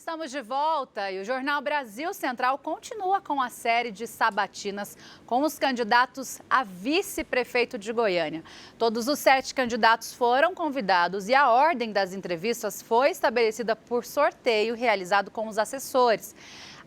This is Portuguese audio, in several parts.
Estamos de volta e o Jornal Brasil Central continua com a série de sabatinas com os candidatos a vice-prefeito de Goiânia. Todos os 7 candidatos foram convidados e a ordem das entrevistas foi estabelecida por sorteio realizado com os assessores.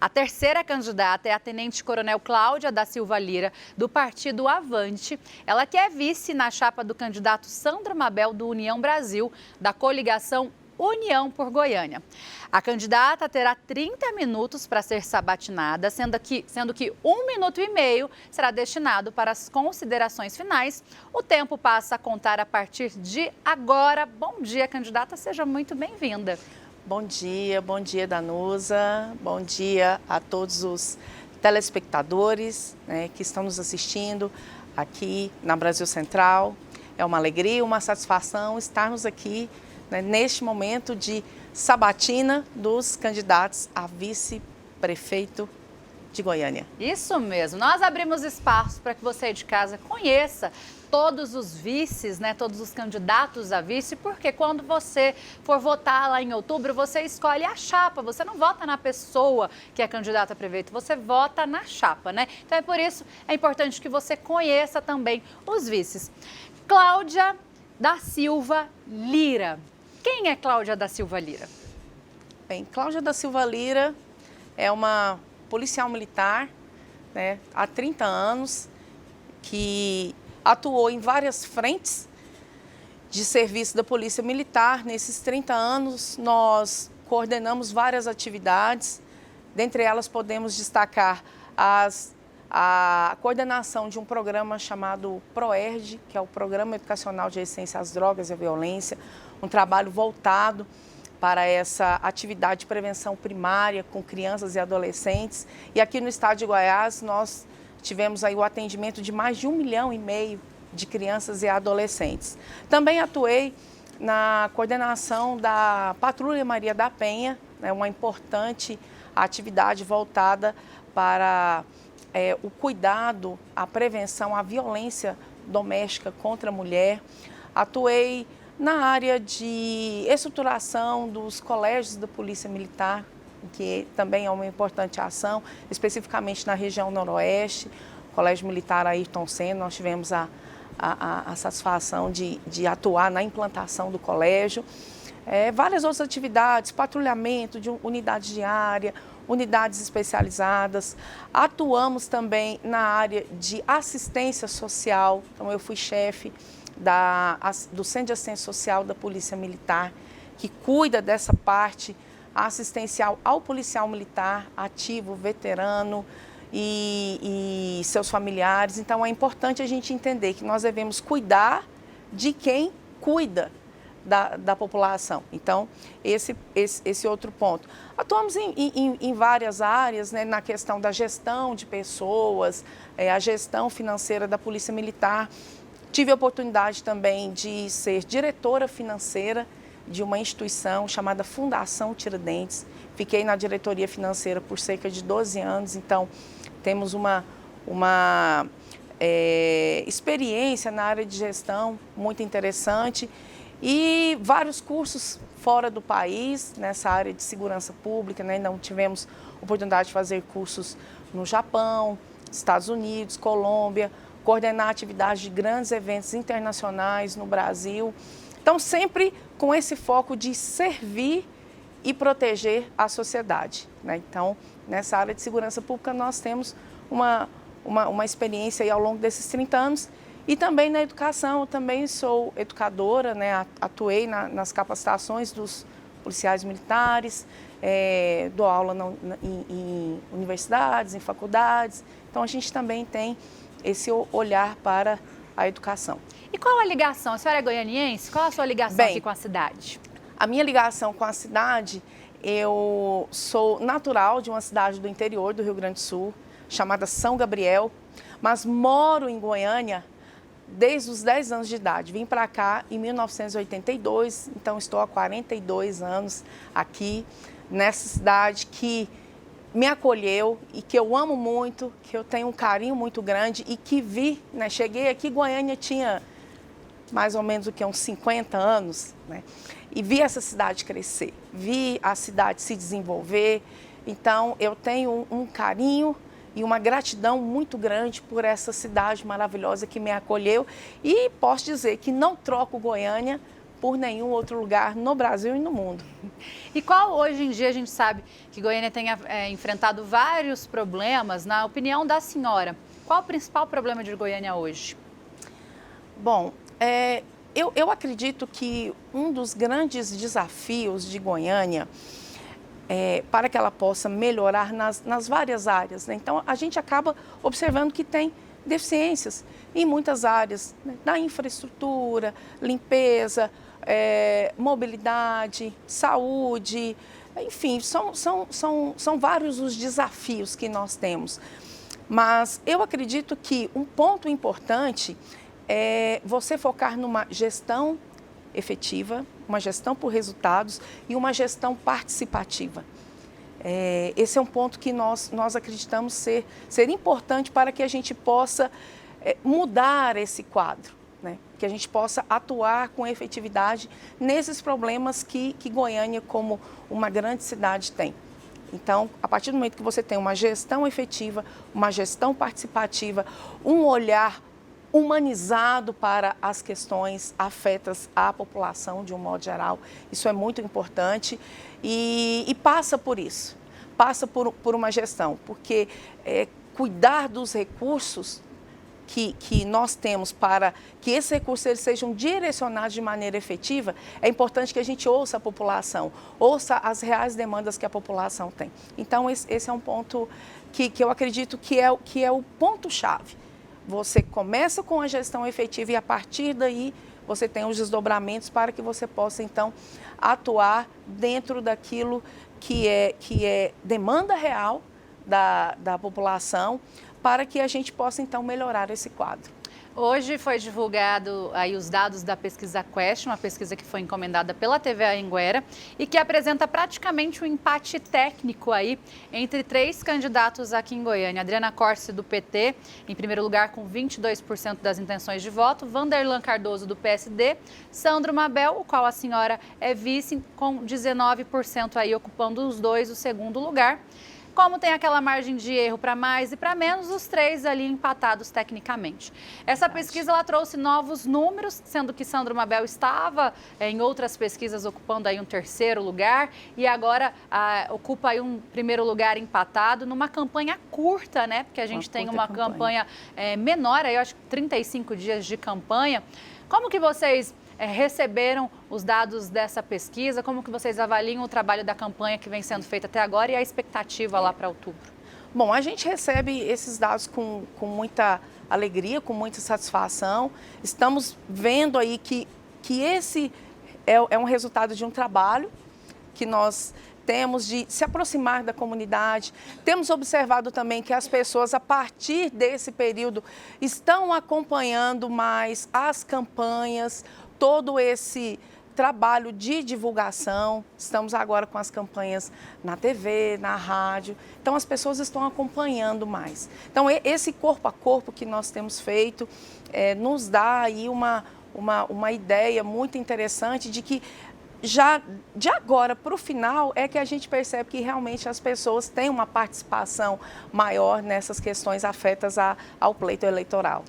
A terceira candidata é a tenente-coronel Cláudia da Silva Lira, do partido Avante. Ela que é vice na chapa do candidato Sandro Mabel, do União Brasil, da coligação União por Goiânia. A candidata terá 30 minutos para ser sabatinada, sendo que 1 minuto e meio será destinado para as considerações finais. O tempo passa a contar a partir de agora. Bom dia, candidata, seja muito bem-vinda. Bom dia, Danusa. Bom dia a todos os telespectadores, que estão nos assistindo aqui na Brasil Central. É uma alegria, uma satisfação estarmos aqui neste momento de sabatina dos candidatos a vice-prefeito de Goiânia. Isso mesmo, nós abrimos espaço para que você de casa conheça todos os vices, todos os candidatos a vice, porque quando você for votar lá em outubro, você escolhe a chapa, você não vota na pessoa que é candidata a prefeito, você vota na chapa, Então é por isso, é importante que você conheça também os vices. Cláudia da Silva Lira. Quem é Cláudia da Silva Lira? Bem, Cláudia da Silva Lira é uma policial militar, há 30 anos, que atuou em várias frentes de serviço da Polícia Militar. Nesses 30 anos, nós coordenamos várias atividades, dentre elas podemos destacar a coordenação de um programa chamado PROERD, que é o Programa Educacional de Resistência às Drogas e à Violência, um trabalho voltado para essa atividade de prevenção primária com crianças e adolescentes. E aqui no estado de Goiás, nós tivemos aí o atendimento de mais de 1,5 milhão de crianças e adolescentes. Também atuei na coordenação da Patrulha Maria da Penha, uma importante atividade voltada para o cuidado, a prevenção à violência doméstica contra a mulher. Atuei na área de estruturação dos colégios da Polícia Militar, que também é uma importante ação, especificamente na região noroeste, Colégio Militar Ayrton Senna. Nós tivemos a satisfação de atuar na implantação do colégio. Várias outras atividades, patrulhamento de unidades diárias, unidades especializadas. Atuamos também na área de assistência social, então eu fui chefe do Centro de Assistência Social da Polícia Militar, que cuida dessa parte assistencial ao policial militar ativo, veterano e seus familiares. Então é importante a gente entender que nós devemos cuidar de quem cuida da população. Então, esse outro ponto. Atuamos em várias áreas, na questão da gestão de pessoas, a gestão financeira da Polícia Militar. Tive a oportunidade também de ser diretora financeira de uma instituição chamada Fundação Tiradentes. Fiquei na diretoria financeira por cerca de 12 anos, então temos uma experiência na área de gestão muito interessante e vários cursos fora do país, nessa área de segurança pública, Não tivemos oportunidade de fazer cursos no Japão, Estados Unidos, Colômbia, coordenar atividades de grandes eventos internacionais no Brasil. Então, sempre com esse foco de servir e proteger a sociedade, Então, nessa área de segurança pública, nós temos uma experiência aí ao longo desses 30 anos. E também na educação, eu também sou educadora, Atuei nas capacitações dos policiais militares, dou aula em universidades, em faculdades. Então, a gente também tem esse olhar para a educação. E qual a ligação? A senhora é goianiense? Qual a sua ligação aqui com a cidade? A minha ligação com a cidade, eu sou natural de uma cidade do interior do Rio Grande do Sul, chamada São Gabriel, mas moro em Goiânia desde os 10 anos de idade. Vim para cá em 1982, então estou há 42 anos aqui nessa cidade que me acolheu e que eu amo muito, que eu tenho um carinho muito grande e que cheguei aqui, Goiânia tinha mais ou menos uns 50 anos, né? E vi essa cidade crescer, vi a cidade se desenvolver. Então, eu tenho um carinho e uma gratidão muito grande por essa cidade maravilhosa que me acolheu. E posso dizer que não troco Goiânia por nenhum outro lugar no Brasil e no mundo. E qual hoje em dia a gente sabe que Goiânia tem enfrentado vários problemas, na opinião da senhora? Qual o principal problema de Goiânia hoje? Bom, eu acredito que um dos grandes desafios de Goiânia para que ela possa melhorar nas várias áreas, né? Então, a gente acaba observando que tem deficiências em muitas áreas, né? Na infraestrutura, limpeza, mobilidade, saúde, enfim, são vários os desafios que nós temos. Mas eu acredito que um ponto importante é você focar numa gestão efetiva, uma gestão por resultados e uma gestão participativa. Esse é um ponto que nós acreditamos ser importante para que a gente possa mudar esse quadro, né? Que a gente possa atuar com efetividade nesses problemas que Goiânia, como uma grande cidade, tem. Então, a partir do momento que você tem uma gestão efetiva, uma gestão participativa, um olhar humanizado para as questões afetas à população de um modo geral, isso é muito importante e passa por isso, passa por uma gestão, porque cuidar dos recursos que nós temos para que esses recursos eles sejam direcionados de maneira efetiva, é importante que a gente ouça a população, ouça as reais demandas que a população tem. Então, esse é um ponto que eu acredito que é o ponto-chave. Você começa com a gestão efetiva e, a partir daí, você tem os desdobramentos para que você possa, então, atuar dentro daquilo que é demanda real da população, para que a gente possa, então, melhorar esse quadro. Hoje foi divulgado aí os dados da pesquisa Quest, uma pesquisa que foi encomendada pela TV Anhanguera e que apresenta praticamente um empate técnico aí entre 3 candidatos aqui em Goiânia. Adriana Corsi, do PT, em primeiro lugar com 22% das intenções de voto, Vanderlan Cardoso, do PSD, Sandro Mabel, o qual a senhora é vice, com 19% aí ocupando os dois o segundo lugar. Como tem aquela margem de erro para mais e para menos, os 3 ali empatados tecnicamente. Essa pesquisa ela trouxe novos números, sendo que Sandro Mabel estava em outras pesquisas ocupando aí um terceiro lugar e agora ocupa aí um primeiro lugar empatado numa campanha curta, né? Porque a gente tem uma campanha menor, aí eu acho que 35 dias de campanha. Como que vocês receberam os dados dessa pesquisa? Como que vocês avaliam o trabalho da campanha que vem sendo feita até agora e a expectativa lá para outubro? Bom, a gente recebe esses dados com muita alegria, com muita satisfação. Estamos vendo aí que esse é um resultado de um trabalho que nós temos de se aproximar da comunidade. Temos observado também que as pessoas, a partir desse período, estão acompanhando mais as campanhas, todo esse trabalho de divulgação. Estamos agora com as campanhas na TV, na rádio. Então, as pessoas estão acompanhando mais. Então, esse corpo a corpo que nós temos feito nos dá aí uma ideia muito interessante de que já de agora para o final é que a gente percebe que realmente as pessoas têm uma participação maior nessas questões afetas ao pleito eleitoral.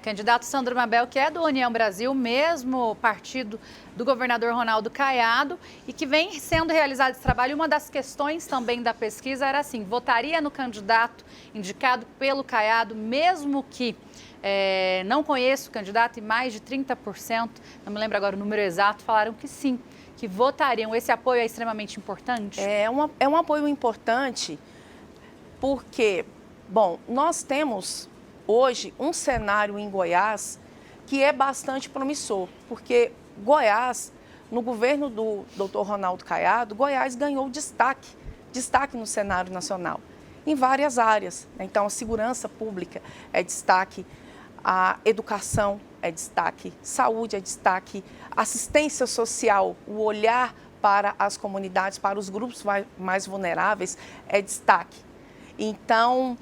Candidato Sandro Mabel, que é do União Brasil, mesmo partido do governador Ronaldo Caiado, e que vem sendo realizado esse trabalho. Uma das questões também da pesquisa era assim: votaria no candidato indicado pelo Caiado, mesmo que não conheça o candidato, e mais de 30%, não me lembro agora o número exato, falaram que sim, que votariam. Esse apoio é extremamente importante? É um apoio importante porque, bom, nós temos hoje um cenário em Goiás que é bastante promissor, porque Goiás, no governo do Dr. Ronaldo Caiado, Goiás ganhou destaque no cenário nacional, em várias áreas. Então, a segurança pública é destaque, a educação é destaque, saúde é destaque, assistência social, o olhar para as comunidades, para os grupos mais vulneráveis é destaque. Então,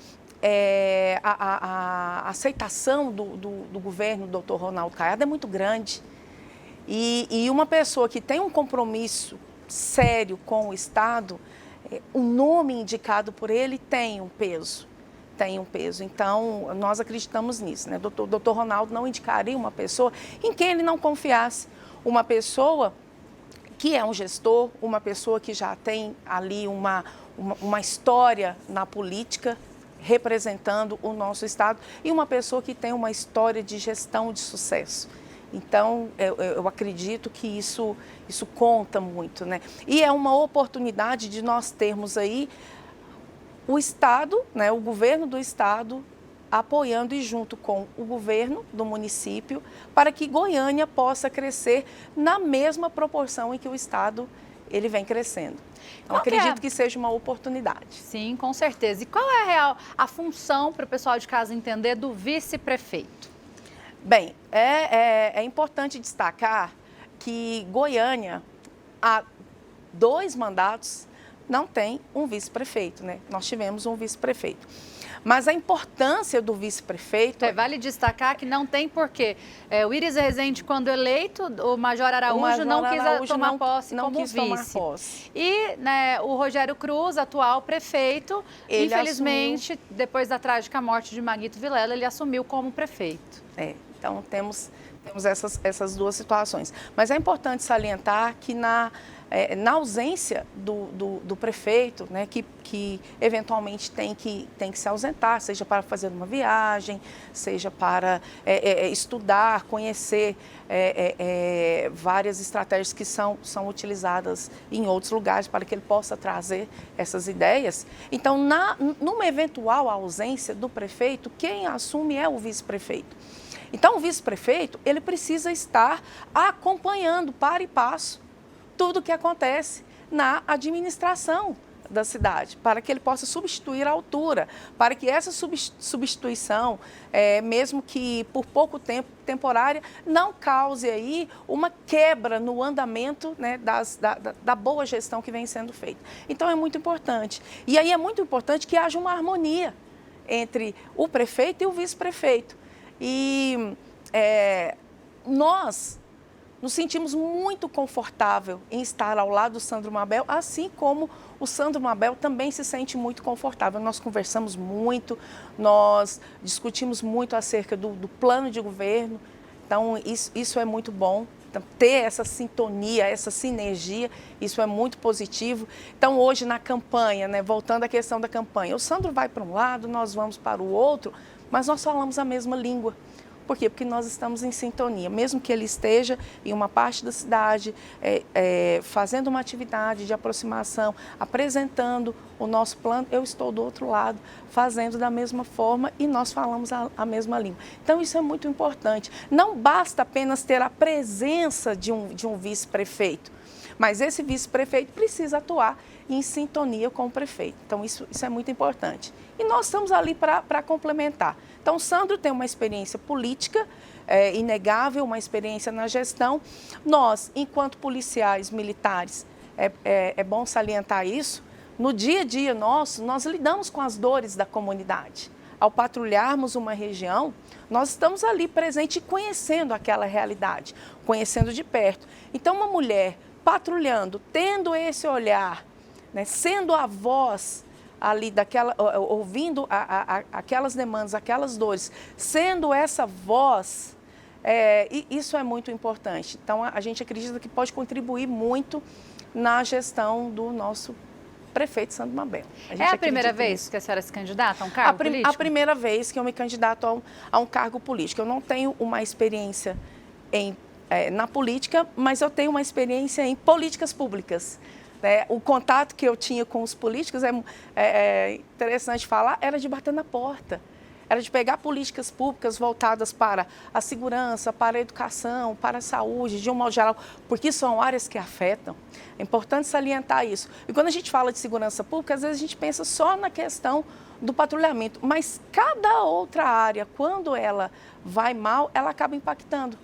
a aceitação do governo do Dr. Ronaldo Caiado é muito grande. E uma pessoa que tem um compromisso sério com o Estado, o nome indicado por ele tem um peso. Então, nós acreditamos nisso, né? Dr. Ronaldo não indicaria uma pessoa em quem ele não confiasse. Uma pessoa que é um gestor, uma pessoa que já tem ali uma história na política, representando o nosso Estado, e uma pessoa que tem uma história de gestão de sucesso. Então, eu acredito que isso conta muito, né? E é uma oportunidade de nós termos aí o Estado, né, o governo do Estado, apoiando e junto com o governo do município, para que Goiânia possa crescer na mesma proporção em que o Estado ele vem crescendo. Então, acredito que seja uma oportunidade. Sim, com certeza. E qual é a função, para o pessoal de casa entender, do vice-prefeito? Bem, é importante destacar que Goiânia, há 2 mandatos, não tem um vice-prefeito, né? Nós tivemos um vice-prefeito. Mas a importância do vice-prefeito... Vale destacar que não tem porquê. O Íris Rezende, quando eleito, o Major Araújo não quis tomar posse como vice. E né, o Rogério Cruz, atual prefeito, infelizmente, depois da trágica morte de Maguito Vilela, ele assumiu como prefeito. Então temos essas 2 situações. Mas é importante salientar que na ausência do prefeito, né, que eventualmente tem que se ausentar, seja para fazer uma viagem, seja para estudar, conhecer várias estratégias que são utilizadas em outros lugares para que ele possa trazer essas ideias. Então, numa eventual ausência do prefeito, quem assume é o vice-prefeito. Então, o vice-prefeito, ele precisa estar acompanhando para e passo tudo o que acontece na administração da cidade, para que ele possa substituir a altura, para que essa substituição, mesmo que por pouco tempo, temporária, não cause aí uma quebra no andamento, né, da boa gestão que vem sendo feita. Então, é muito importante. E aí é muito importante que haja uma harmonia entre o prefeito e o vice-prefeito. E nós nos sentimos muito confortável em estar ao lado do Sandro Mabel, assim como o Sandro Mabel também se sente muito confortável. Nós conversamos muito, nós discutimos muito acerca do plano de governo, então isso é muito bom. Então, ter essa sintonia, essa sinergia, isso é muito positivo. Então, hoje na campanha, né, voltando à questão da campanha, o Sandro vai para um lado, nós vamos para o outro, mas nós falamos a mesma língua. Por quê? Porque nós estamos em sintonia. Mesmo que ele esteja em uma parte da cidade, fazendo uma atividade de aproximação, apresentando o nosso plano, eu estou do outro lado, fazendo da mesma forma e nós falamos a mesma língua. Então, isso é muito importante. Não basta apenas ter a presença de um vice-prefeito, mas esse vice-prefeito precisa atuar em sintonia com o prefeito. Então, isso é muito importante. E nós estamos ali para complementar. Então, o Sandro tem uma experiência política inegável, uma experiência na gestão. Nós, enquanto policiais militares, é bom salientar isso, no dia a dia nosso, nós lidamos com as dores da comunidade. Ao patrulharmos uma região, nós estamos ali presente e conhecendo aquela realidade, conhecendo de perto. Então, uma mulher patrulhando, tendo esse olhar, né, sendo a voz ali ouvindo aquelas demandas, aquelas dores, sendo essa voz, isso é muito importante. Então, a gente acredita que pode contribuir muito na gestão do nosso prefeito Sandro Mabel. É a primeira vez que a senhora se candidata a um cargo político? A primeira vez que eu me candidato a um cargo político. Eu não tenho uma experiência na política, mas eu tenho uma experiência em políticas públicas. O contato que eu tinha com os políticos, é interessante falar, era de bater na porta. Era de pegar políticas públicas voltadas para a segurança, para a educação, para a saúde, de um modo geral, porque são áreas que afetam. É importante salientar isso. E quando a gente fala de segurança pública, às vezes a gente pensa só na questão do patrulhamento, mas cada outra área, quando ela vai mal, ela acaba impactando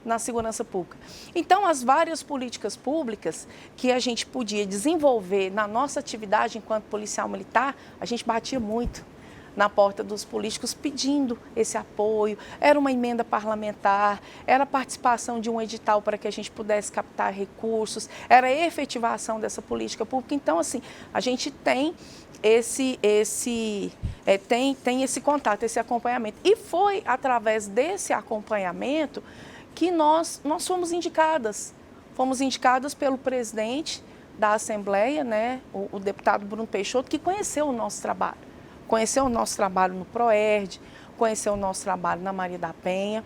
na segurança pública. Então, as várias políticas públicas que a gente podia desenvolver na nossa atividade enquanto policial militar, a gente batia muito na porta dos políticos pedindo esse apoio. Era uma emenda parlamentar, era a participação de um edital para que a gente pudesse captar recursos, era a efetivação dessa política pública. Então, assim, a gente tem tem esse contato, esse acompanhamento. E foi através desse acompanhamento que nós fomos indicadas. Fomos indicadas pelo presidente da Assembleia, né, o deputado Bruno Peixoto, que conheceu o nosso trabalho. Conheceu o nosso trabalho no PROERD, conheceu o nosso trabalho na Maria da Penha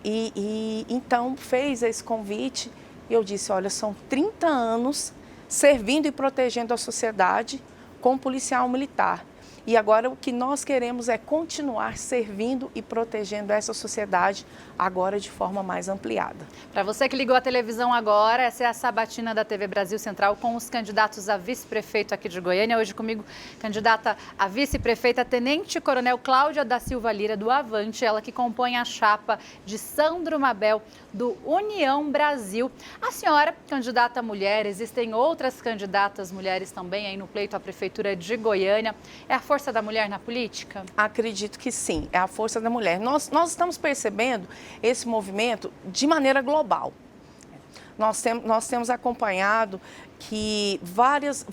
e então fez esse convite e eu disse, olha, são 30 anos servindo e protegendo a sociedade com policial militar. E agora o que nós queremos é continuar servindo e protegendo essa sociedade agora de forma mais ampliada. Para você que ligou a televisão agora, essa é a sabatina da TV Brasil Central com os candidatos a vice-prefeito aqui de Goiânia. Hoje comigo, candidata a vice-prefeita, Tenente Coronel Cláudia da Silva Lira, do Avante, ela que compõe a chapa de Sandro Mabel, do União Brasil. A senhora, candidata mulher, existem outras candidatas mulheres também aí no pleito à Prefeitura de Goiânia. É a força da mulher na política? Acredito que sim, é a força da mulher. Nós estamos percebendo esse movimento de maneira global. Nós temos acompanhado que várias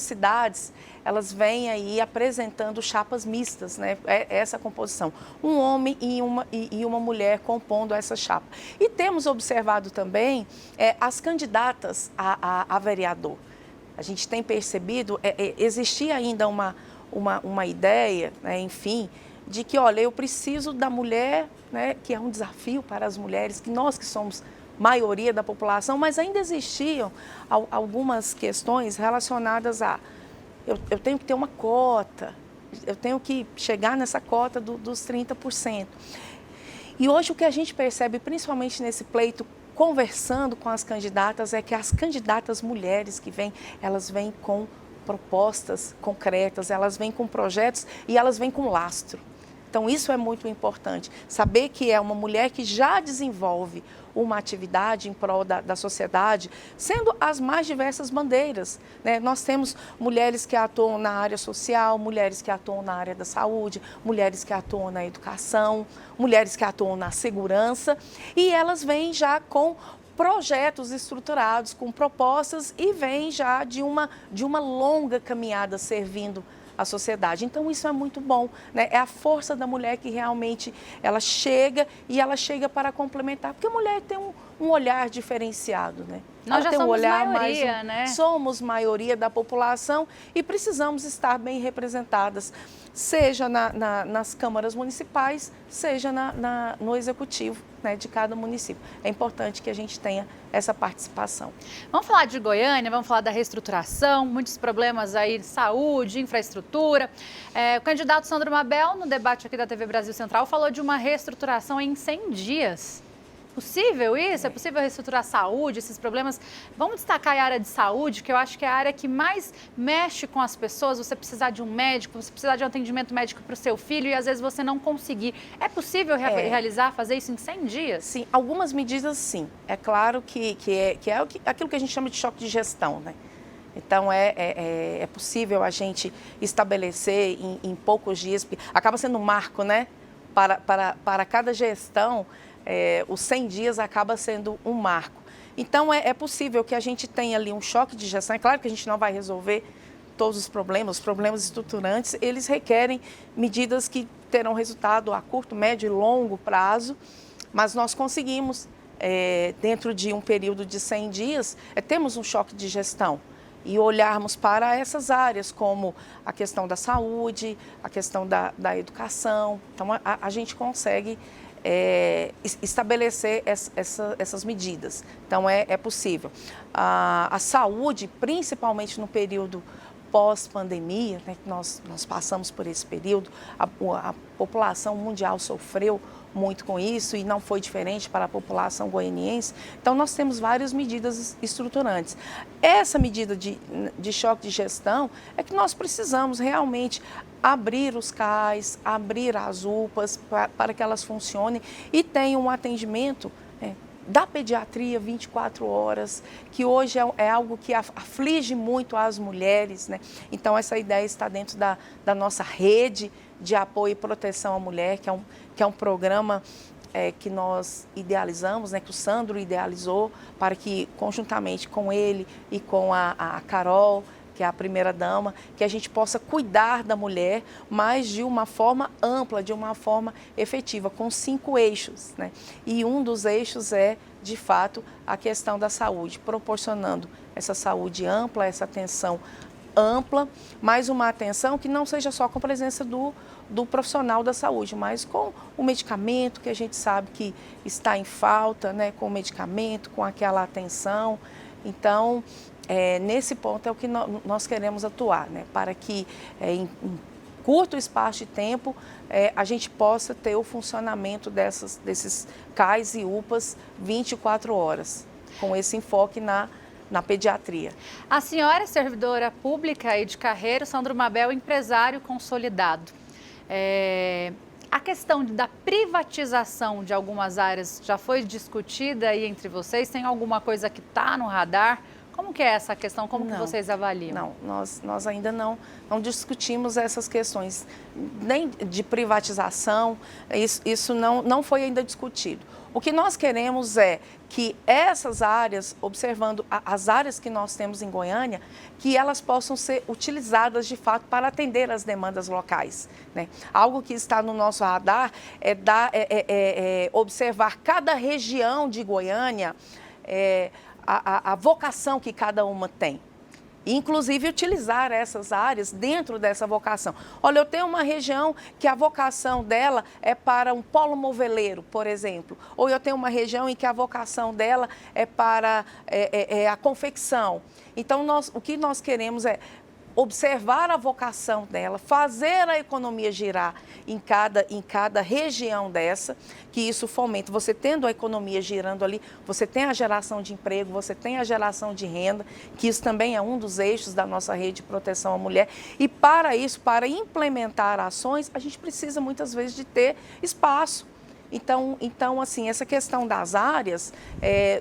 cidades, elas vêm aí apresentando chapas mistas, né? Essa composição. Um homem e uma mulher compondo essa chapa. E temos observado também as candidatas a vereador. A gente tem percebido, existia ainda uma ideia, né, enfim, de que, olha, eu preciso da mulher, né, que é um desafio para as mulheres, que nós que somos maioria da população, mas ainda existiam algumas questões relacionadas a eu tenho que ter uma cota, eu tenho que chegar nessa cota dos 30%. E hoje o que a gente percebe, principalmente nesse pleito, conversando com as candidatas, é que as candidatas mulheres que vêm, elas vêm com propostas concretas, elas vêm com projetos e elas vêm com lastro. Então, isso é muito importante, saber que é uma mulher que já desenvolve uma atividade em prol da sociedade, sendo as mais diversas bandeiras, né? Nós temos mulheres que atuam na área social, mulheres que atuam na área da saúde, mulheres que atuam na educação, mulheres que atuam na segurança, e elas vêm já com projetos estruturados, com propostas e vêm já de uma longa caminhada servindo a sociedade. Então, isso é muito bom, né? É a força da mulher que realmente ela chega e ela chega para complementar, porque a mulher tem um olhar diferenciado, né? Nós já tem somos olhar maioria, né? Somos maioria da população e precisamos estar bem representadas, seja nas câmaras municipais, seja no executivo, né, de cada município. É importante que a gente tenha essa participação. Vamos falar de Goiânia, vamos falar da reestruturação, muitos problemas aí de saúde, infraestrutura. O candidato Sandro Mabel, no debate aqui da TV Brasil Central, falou de uma reestruturação em 100 dias. Possível isso? É possível reestruturar a saúde, esses problemas? Vamos destacar a área de saúde, que eu acho que é a área que mais mexe com as pessoas. Você precisar de um médico, você precisar de um atendimento médico para o seu filho e às vezes você não conseguir. É possível fazer isso em 100 dias? Sim, algumas medidas sim. É claro que é aquilo que a gente chama de choque de gestão, né? Então, é possível a gente estabelecer em poucos dias, acaba sendo um marco, né? Para cada gestão, os 100 dias acaba sendo um marco. Então, é possível que a gente tenha ali um choque de gestão. É claro que a gente não vai resolver todos os problemas estruturantes, eles requerem medidas que terão resultado a curto, médio e longo prazo, mas nós conseguimos, dentro de um período de 100 dias, temos um choque de gestão. E olharmos para essas áreas, como a questão da saúde, a questão da educação. Então, a gente consegue estabelecer essas medidas. Então, é possível. A saúde, principalmente no período pós-pandemia, né, que nós passamos por esse período, a população mundial sofreu muito com isso e não foi diferente para a população goianiense. Então, nós temos várias medidas estruturantes. Essa medida de choque de gestão é que nós precisamos realmente abrir os CAIs, abrir as UPAs para que elas funcionem e tenham um atendimento da pediatria 24 horas, que hoje é algo que aflige muito as mulheres, né? Então, essa ideia está dentro da nossa rede de apoio e proteção à mulher, que é um programa que nós idealizamos, né, que o Sandro idealizou, para que, conjuntamente com ele e com a Carol, que é a primeira-dama, que a gente possa cuidar da mulher, mas de uma forma ampla, de uma forma efetiva, com 5 eixos, né? E um dos eixos é, de fato, a questão da saúde, proporcionando essa saúde ampla, essa atenção ampla, mas uma atenção que não seja só com a presença do profissional da saúde, mas com o medicamento que a gente sabe que está em falta, né, com o medicamento, com aquela atenção. Então, nesse ponto é o que nós queremos atuar, né, para que em curto espaço de tempo a gente possa ter o funcionamento desses CAIs e UPAs 24 horas, com esse enfoque na pediatria. A senhora é servidora pública e de carreira, o Sandro Mabel, empresário consolidado. A questão da privatização de algumas áreas já foi discutida aí entre vocês? Tem alguma coisa que está no radar? Como que é essa questão? Como que vocês avaliam? Não, nós ainda não discutimos essas questões, nem de privatização, isso não foi ainda discutido. O que nós queremos é que essas áreas, observando as áreas que nós temos em Goiânia, que elas possam ser utilizadas de fato para atender as demandas locais, né? Algo que está no nosso radar é observar cada região de Goiânia, a vocação que cada uma tem. Inclusive, utilizar essas áreas dentro dessa vocação. Olha, eu tenho uma região que a vocação dela é para um polo moveleiro, por exemplo. Ou eu tenho uma região em que a vocação dela é para a confecção. Então, o que nós queremos é observar a vocação dela, fazer a economia girar em cada região dessa, que isso fomenta. Você tendo a economia girando ali, você tem a geração de emprego, você tem a geração de renda, que isso também é um dos eixos da nossa rede de proteção à mulher. E para isso, para implementar ações, a gente precisa muitas vezes de ter espaço. Então assim, essa questão das áreas,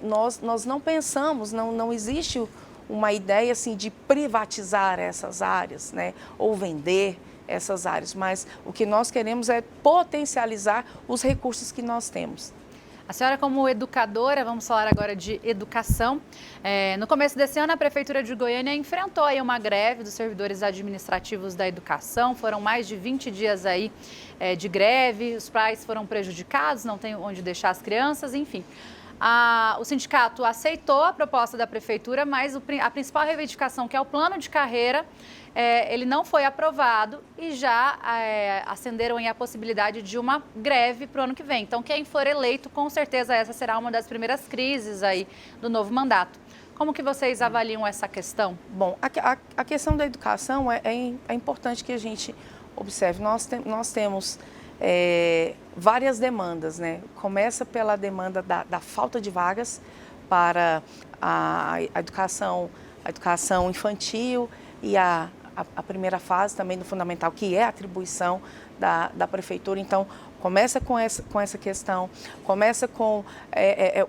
nós não pensamos, não existe uma ideia assim de privatizar essas áreas, né, ou vender essas áreas, mas o que nós queremos é potencializar os recursos que nós temos. A senhora, como educadora, vamos falar agora de educação. No começo desse ano, a Prefeitura de Goiânia enfrentou aí uma greve dos servidores administrativos da educação. Foram mais de 20 dias aí de greve, os pais foram prejudicados, não tem onde deixar as crianças, enfim. O sindicato aceitou a proposta da Prefeitura, mas a principal reivindicação, que é o plano de carreira, ele não foi aprovado e já acenderam aí a possibilidade de uma greve para o ano que vem. Então, quem for eleito, com certeza essa será uma das primeiras crises aí do novo mandato. Como que vocês avaliam essa questão? Bom, a questão da educação é importante que a gente observe. Nós temos várias demandas, né? Começa pela demanda da falta de vagas para a educação infantil e a primeira fase também do fundamental, que é a atribuição da Prefeitura. Então, começa com essa questão, começa com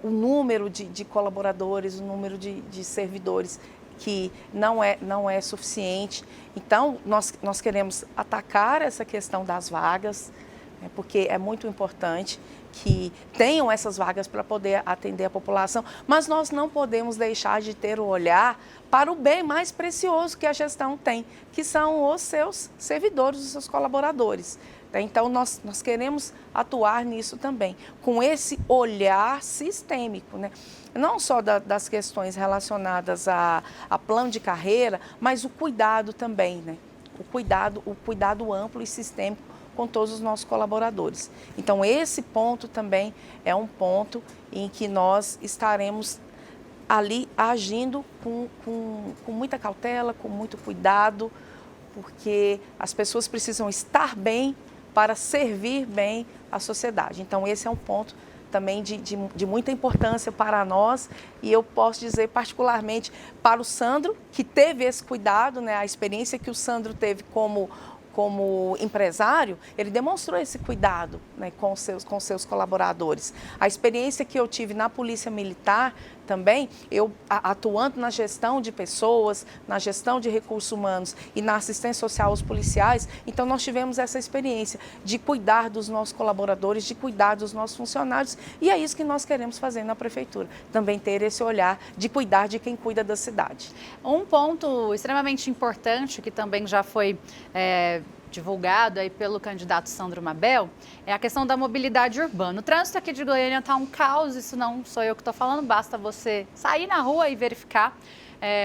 o número de colaboradores, o número de servidores, que não é suficiente. Então, nós queremos atacar essa questão das vagas, porque é muito importante que tenham essas vagas para poder atender a população, mas nós não podemos deixar de ter o olhar para o bem mais precioso que a gestão tem, que são os seus servidores, os seus colaboradores. Então, nós queremos atuar nisso também, com esse olhar sistêmico, né? Não só das questões relacionadas a plano de carreira, mas o cuidado também, né? O cuidado amplo e sistêmico com todos os nossos colaboradores. Então, esse ponto também é um ponto em que nós estaremos ali agindo com muita cautela, com muito cuidado, porque as pessoas precisam estar bem para servir bem a sociedade. Então, esse é um ponto também de muita importância para nós, e eu posso dizer particularmente para o Sandro, que teve esse cuidado, né, a experiência que o Sandro teve como como empresário, ele demonstrou esse cuidado, né, com seus colaboradores. A experiência que eu tive na Polícia Militar também, eu atuando na gestão de pessoas, na gestão de recursos humanos e na assistência social aos policiais, então nós tivemos essa experiência de cuidar dos nossos colaboradores, de cuidar dos nossos funcionários, e é isso que nós queremos fazer na Prefeitura, também ter esse olhar de cuidar de quem cuida da cidade. Um ponto extremamente importante que também já foi divulgado aí pelo candidato Sandro Mabel, é a questão da mobilidade urbana. O trânsito aqui de Goiânia está um caos, isso não sou eu que estou falando, basta você sair na rua e verificar.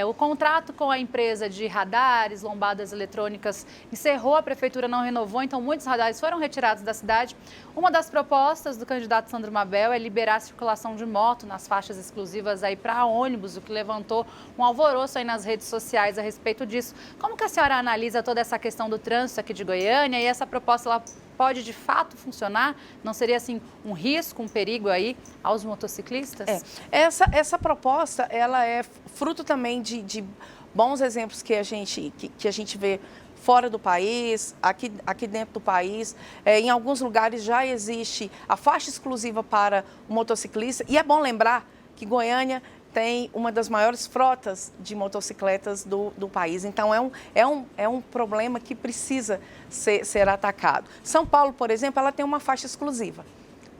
O contrato com a empresa de radares, lombadas eletrônicas, encerrou, a prefeitura não renovou, então muitos radares foram retirados da cidade. Uma das propostas do candidato Sandro Mabel é liberar a circulação de moto nas faixas exclusivas aí para ônibus, o que levantou um alvoroço aí nas redes sociais a respeito disso. Como que a senhora analisa toda essa questão do trânsito aqui de Goiânia e essa proposta ela pode de fato funcionar? Não seria assim um risco, um perigo aí aos motociclistas? Essa proposta ela é fruto também de bons exemplos que a gente vê fora do país, aqui dentro do país. Em alguns lugares já existe a faixa exclusiva para o motociclista. E é bom lembrar que Goiânia tem uma das maiores frotas de motocicletas do país. Então, é um problema que precisa ser atacado. São Paulo, por exemplo, ela tem uma faixa exclusiva.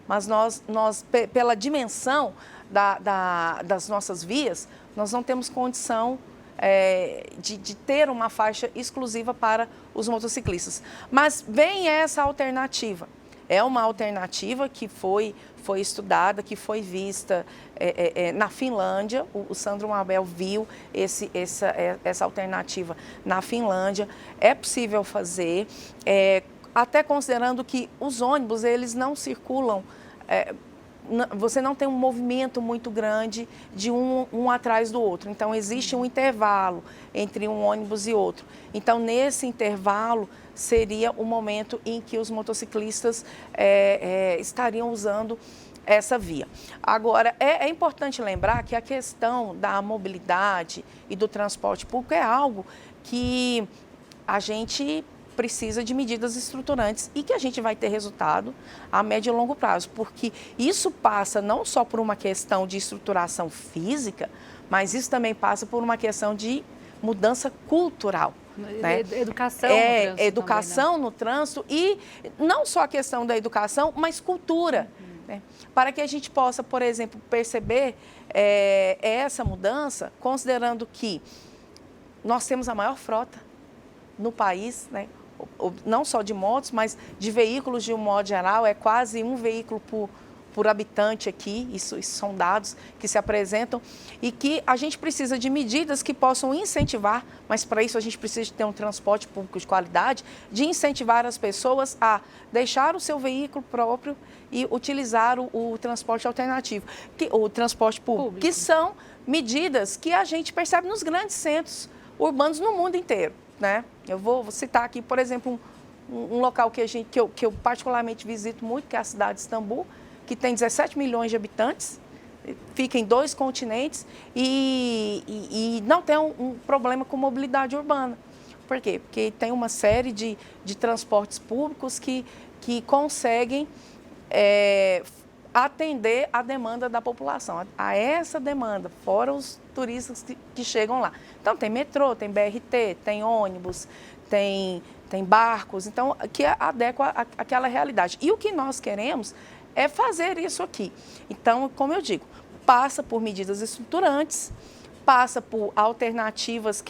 Mas nós pela dimensão das nossas vias, nós não temos condição de ter uma faixa exclusiva para os motociclistas. Mas vem essa alternativa. É uma alternativa que foi estudada, que foi vista na Finlândia. O Sandro Mabel viu essa alternativa na Finlândia. É possível fazer, até considerando que os ônibus eles não circulam. Você não tem um movimento muito grande de um atrás do outro. Então, existe um intervalo entre um ônibus e outro. Então, nesse intervalo, seria o momento em que os motociclistas estariam usando essa via. Agora, é importante lembrar que a questão da mobilidade e do transporte público é algo que a gente precisa de medidas estruturantes e que a gente vai ter resultado a médio e longo prazo, porque isso passa não só por uma questão de estruturação física, mas isso também passa por uma questão de mudança cultural. Né? Educação no trânsito. Educação também, né? no trânsito e não só a questão da educação, mas cultura. Né? Para que a gente possa, por exemplo, perceber essa mudança, considerando que nós temos a maior frota no país, né? Não só de motos, mas de veículos de um modo geral, é quase um veículo por habitante aqui, isso são dados que se apresentam, e que a gente precisa de medidas que possam incentivar, mas para isso a gente precisa de ter um transporte público de qualidade, de incentivar as pessoas a deixar o seu veículo próprio e utilizar o transporte alternativo, o transporte público, que são medidas que a gente percebe nos grandes centros urbanos no mundo inteiro. Né? Eu vou citar aqui, por exemplo, um local que eu particularmente visito muito, que é a cidade de Istambul, que tem 17 milhões de habitantes, fica em 2 continentes e não tem um problema com mobilidade urbana. Por quê? Porque tem uma série de transportes públicos que conseguem atender a demanda da população, a essa demanda, fora os turistas que chegam lá. Então, tem metrô, tem BRT, tem ônibus, tem barcos, então, que adequa àquela realidade. E o que nós queremos é fazer isso aqui. Então, como eu digo, passa por medidas estruturantes, passa por alternativas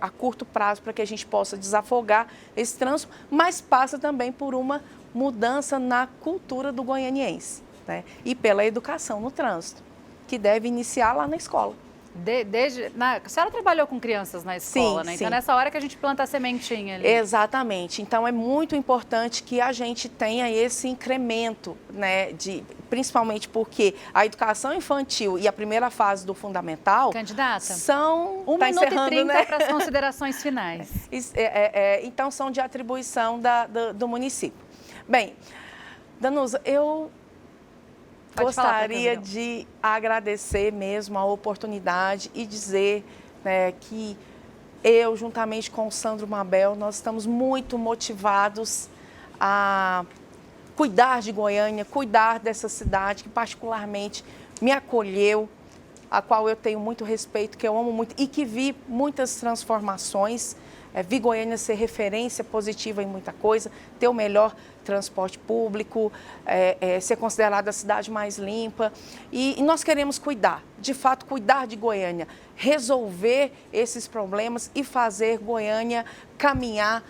a curto prazo para que a gente possa desafogar esse trânsito, mas passa também por uma mudança na cultura do goianiense, né? E pela educação no trânsito, que deve iniciar lá na escola. A senhora trabalhou com crianças na escola, sim, né? Sim. Então, nessa hora que a gente planta a sementinha ali. Exatamente. Então, é muito importante que a gente tenha esse incremento, né? Principalmente porque a educação infantil e a primeira fase do fundamental... Candidata, são... 1 minuto e 30, né? Para as considerações finais. Então, são de atribuição do município. Bem, Danusa, eu gostaria de agradecer mesmo a oportunidade e dizer, né, que eu, juntamente com o Sandro Mabel, nós estamos muito motivados a cuidar de Goiânia, cuidar dessa cidade que particularmente me acolheu, a qual eu tenho muito respeito, que eu amo muito e que vi muitas transformações. Vi Goiânia ser referência positiva em muita coisa, ter o melhor transporte público, ser considerada a cidade mais limpa. E nós queremos cuidar, de fato, cuidar de Goiânia, resolver esses problemas e fazer Goiânia caminhar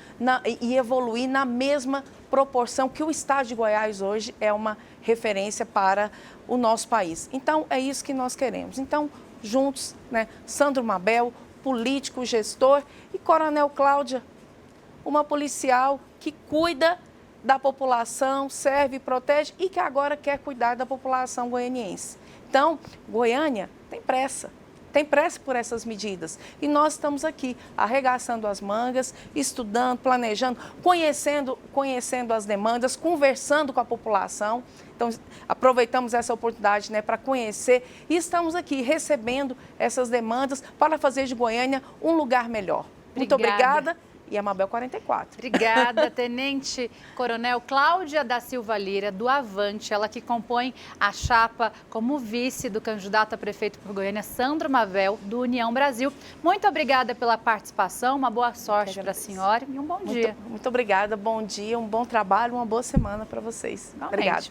e evoluir na mesma proporção que o estado de Goiás hoje é uma referência para o nosso país. Então, é isso que nós queremos. Então, juntos, né, Sandro Mabel, político, gestor, e Coronel Cláudia, uma policial que cuida da população, serve e protege e que agora quer cuidar da população goianiense. Então, Goiânia tem pressa por essas medidas. E nós estamos aqui arregaçando as mangas, estudando, planejando, conhecendo as demandas, conversando com a população. Então, aproveitamos essa oportunidade, né, para conhecer e estamos aqui recebendo essas demandas para fazer de Goiânia um lugar melhor. Muito obrigada. E a Mabel 44. Obrigada, Tenente Coronel Cláudia da Silva Lira, do Avante, ela que compõe a chapa como vice do candidato a prefeito por Goiânia, Sandro Mabel, do União Brasil. Muito obrigada pela participação, uma boa sorte para a senhora e um bom dia. Muito obrigada, bom dia, um bom trabalho, uma boa semana para vocês. Igualmente. Obrigada.